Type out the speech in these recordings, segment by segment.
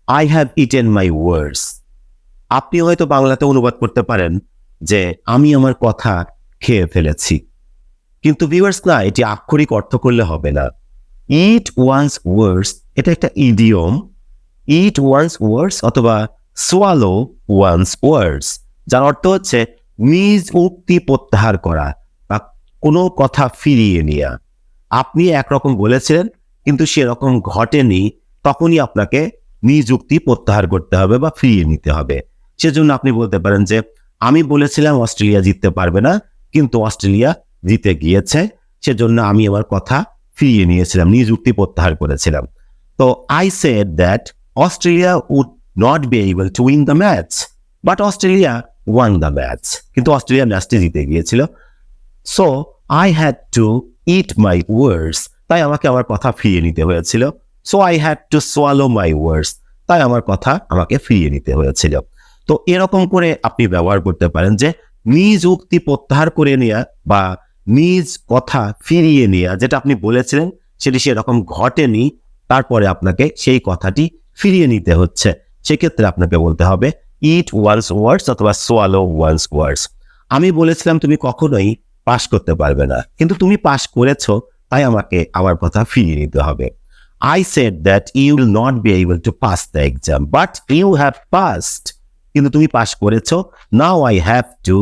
I have eaten my words. আপনি হয়তো বাংলাতে অনুবাদ করতে পারেন যে আমি আমার কথা খেয়ে ফেলেছি, কিন্তু ভিউয়ার্স না, এটি আক্ষরিক অর্থ করলে হবে না। Eat one's words এটা একটা ইডিয়ম। Eat one's words অথবা swallow one's words, যার অর্থ হচ্ছে নিজ উক্তি প্রত্যাহার করা বা কোনো কথা ফিরিয়ে নেওয়া। আপনি একরকম বলেছিলেন কিন্তু সেরকম ঘটেনি, তখনই আপনাকে নিজ উক্তি প্রত্যাহার করতে হবে বা ফিরিয়ে নিতে হবে। সেজন্য আপনি বলতে পারেন যে আমি বলেছিলাম অস্ট্রেলিয়া জিততে পারবে না, কিন্তু অস্ট্রেলিয়া জিতে গিয়েছে, সেজন্য আমি আমার কথা ফিরিয়ে নিয়েছিলাম, নিজ উক্তি প্রত্যাহার করেছিলাম। তো I said that Australia would not be able to win the match, but Australia won the match. কিন্তু অস্ট্রেলিয়া ম্যাচটি জিতে গিয়েছিল। So I had to eat my words, তাই আমাকে আমার কথা ফিরিয়ে নিতে হয়েছিল। So I had to swallow my words, তাই আমার কথা আমাকে ফিরিয়ে নিতে হয়েছিল। তো এরকম করে আপনি ব্যবহার করতে পারেন যে নিজ উক্তি প্রত্যাহার করে নেওয়া বা নিজ কথা ফিরিয়ে নেওয়া, যেটা আপনি বলেছিলেন সেটি সেরকম ঘটেনি, তারপরে আপনাকে সেই কথাটি ফিরিয়ে নিতে হচ্ছে। সেক্ষেত্রে আপনাকে বলতে হবে eat one's words অথবা swallow one's words। আমি বলেছিলাম তুমি কখনোই পাস করতে পারবে না, কিন্তু তুমি পাস করেছো, তাই আমাকে আমার কথা ফিরিয়ে নিতে হবে। I said that you will not be able to pass the exam, but you have passed. কিন্তু তুমি পাস করেছো। Now I have to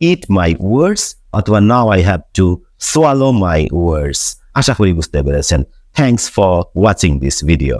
eat my words অথবা now I have to swallow my words। আশা করি বুঝতে পেরেছেন। Thanks for watching this video.